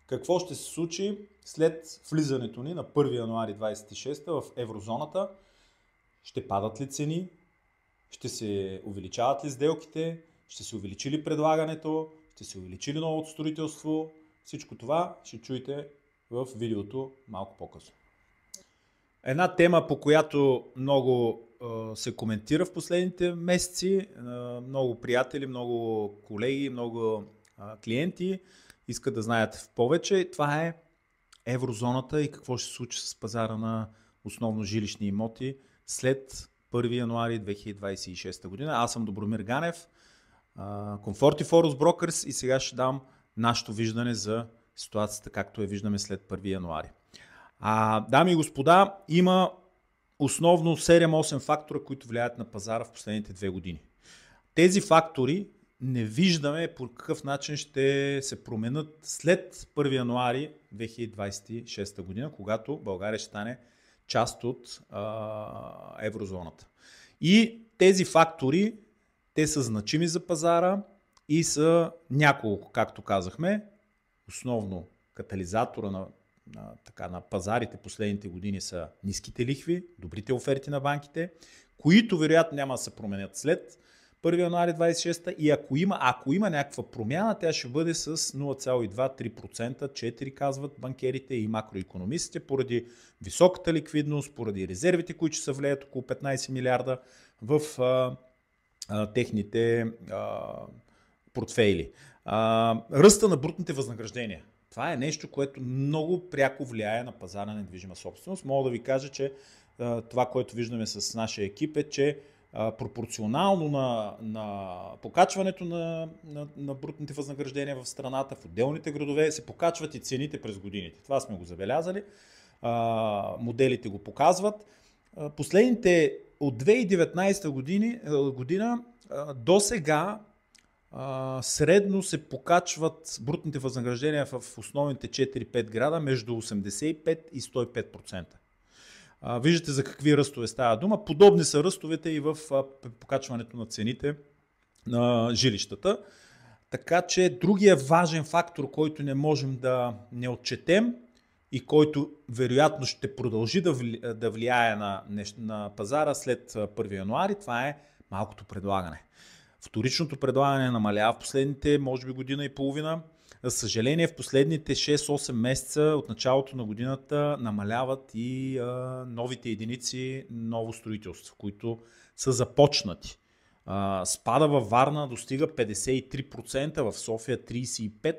Какво ще се случи след влизането ни на 1 януари 2026 в еврозоната? Ще падат ли цени? Ще се увеличават ли сделките? Ще се увеличи ли предлагането? Ще се увеличи ли новото строителство? Всичко това ще чуете в видеото малко по-късно. Една тема, по която много се коментира в последните месеци, много приятели, много колеги, много клиенти искат да знаят в повече. Това е еврозоната и какво ще се случи с пазара на основно жилищни имоти след 1 януари 2026 година. Аз съм Добромир Ганев, Comforty Forus Brokers и сега ще дам нашето виждане за ситуацията, както я виждаме след 1 януари. Дами и господа, има основно 7-8 фактора, които влияят на пазара в последните 2 години. Тези фактори не виждаме по какъв начин ще се променят след 1 януари 2026 година, когато България ще стане част от еврозоната. И тези фактори, те са значими за пазара и са няколко, както казахме. Основно катализатора на пазарите последните години са ниските лихви, добрите оферти на банките, които вероятно няма да се променят след 1 януари 26 и ако има някаква промяна, тя ще бъде с 0,2-3%, 4% казват банкерите и макроекономистите, поради високата ликвидност, поради резервите, които ще се влеят около 15 милиарда в техните портфейли. Ръста на брутните възнаграждения. Това е нещо, което много пряко влияе на пазара на недвижима собственост. Мога да ви кажа, че това, което виждаме с нашия екип е, че пропорционално на покачването на брутните възнаграждения в страната, в отделните градове, се покачват и цените през годините. Това сме го забелязали. Моделите го показват. Последните от 2019 година до сега средно се покачват брутните възнаграждения в основните 4-5 града между 85 и 105%. Виждате за какви ръстове става дума. Подобни са ръстовете и в покачването на цените на жилищата. Така че другия важен фактор, който не можем да не отчетем и който вероятно ще продължи да влияе на пазара след 1 януари, това е малкото предлагане. Вторичното предлагане намалява в последните, може би, година и половина. За съжаление, в последните 6-8 месеца от началото на годината намаляват и новите единици ново строителство, които са започнати. Спада във Варна достига 53%, в София 35%.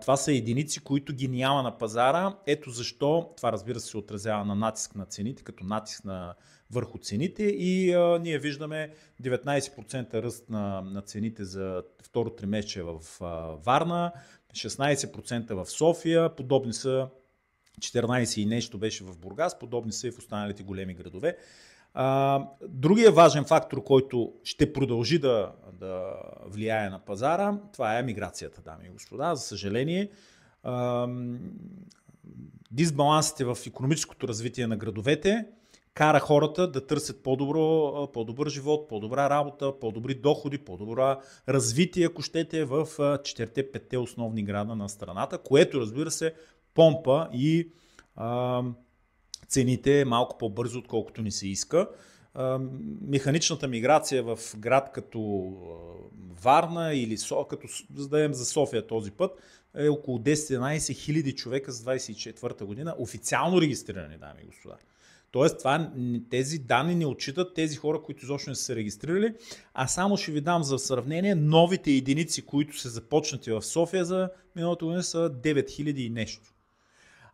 Това са единици, които ги няма на пазара. Ето защо това, разбира се, отразява на натиск на цените, като натиск върху цените и ние виждаме 19% ръст на цените за второ тримесечие в Варна, 16% в София, подобни са 14 и нещо беше в Бургас, подобни са и в останалите големи градове. Другия важен фактор, който ще продължи да влияе на пазара, това е миграцията, дами и господа. За съжаление, дисбалансите в икономическото развитие на градовете кара хората да търсят по-добър живот, по-добра работа, по-добри доходи, по-добра развитие, ако щете, в 4-5 основни града на страната, което, разбира се, помпа и цените малко по-бързо, отколкото ни се иска. Механичната миграция в град като Варна или като задаем за София този път е около 10-11 хиляди човека за 24-та година, официално регистрирани, дами и господа. Тоест, тези данни не отчитат тези хора, които изобщо не са се регистрирали, а само ще ви дам за сравнение новите единици, които са започнати в София за миналата година са 9000 и нещо.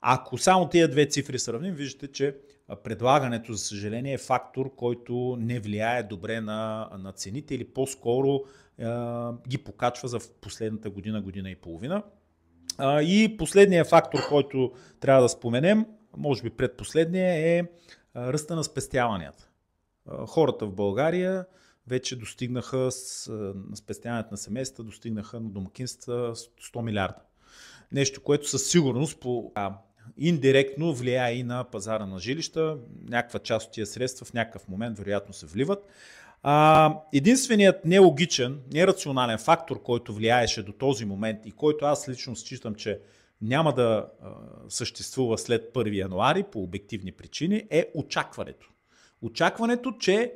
Ако само тези две цифри сравним, виждате, че предлагането, за съжаление, е фактор, който не влияе добре на цените или по-скоро ги покачва за последната година и половина. И последният фактор, който трябва да споменем, може би предпоследния, е ръста на спестяванията. Хората в България вече достигнаха на спестяването на семейства, достигнаха на домакинства 100 милиарда. Нещо, което със сигурност индиректно влияе и на пазара на жилища. Някаква част от тия средства в някакъв момент вероятно се вливат. Единственият нелогичен, нерационален фактор, който влияеше до този момент и който аз лично считам, че няма да съществува след 1 януари по обективни причини, е очакването. Очакването, че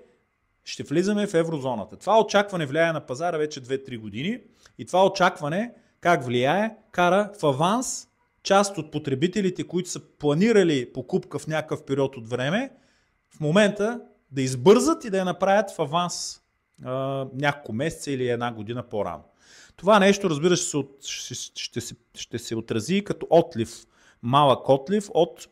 ще влизаме в еврозоната. Това очакване влияе на пазара вече 2-3 години и това очакване как влияе? Кара в аванс част от потребителите, които са планирали покупка в някакъв период от време, в момента да избързат и да я направят в аванс няколко месеца или една година по-рано. Това нещо, разбира се, ще се отрази като отлив, малък отлив от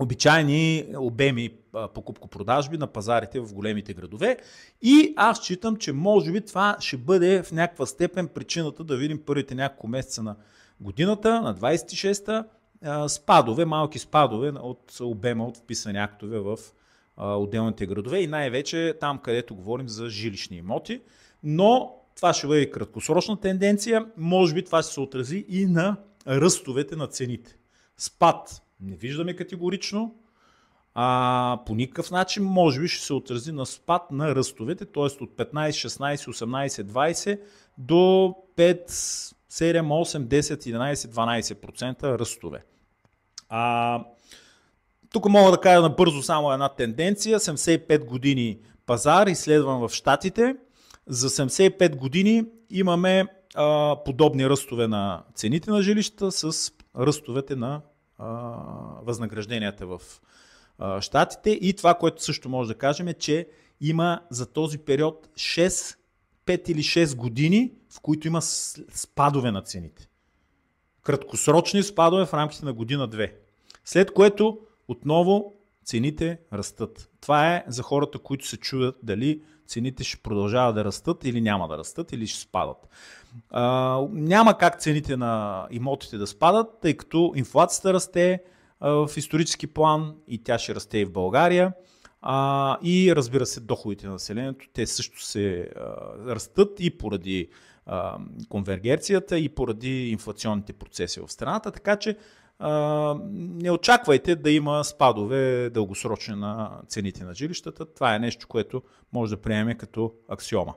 обичайни обеми покупко-продажби на пазарите в големите градове. И аз считам, че може би това ще бъде в някаква степен причината да видим първите няколко месеца на годината, на 26-та, спадове, малки спадове от обема от вписани актове в отделните градове и най-вече там, където говорим за жилищни имоти. Но това ще бъде краткосрочна тенденция. Може би това ще се отрази и на ръстовете на цените. Спад не виждаме категорично. По никакъв начин може би ще се отрази на спад на ръстовете, т.е. от 15, 16, 18, 20 до 5, 7, 8, 10, 11, 12% ръстове. Тук мога да кажа набързо само една тенденция. 75 години пазар, изследван в Щатите. За 75 години имаме подобни ръстове на цените на жилищата с ръстовете на възнагражденията в Щатите. И това, което също може да кажем е, че има за този период 5 или 6 години, в които има спадове на цените. Краткосрочни спадове в рамките на година-две. След което отново цените растат. Това е за хората, които се чудят дали цените ще продължават да растат или няма да растат или ще спадат. Няма как цените на имотите да спадат, тъй като инфлацията расте в исторически план и тя ще расте и в България. И разбира се, доходите на населението, те също се растат и поради конвергенцията и поради инфлационните процеси в страната, така че не очаквайте да има спадове дългосрочни на цените на жилищата. Това е нещо, което може да приемем като аксиома.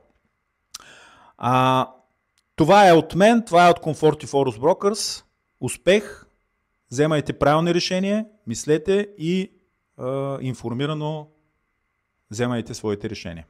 Това е от мен, това е от Comfort Forus Brokers. Успех! Вземайте правилни решения, мислете и информирано вземайте своите решения.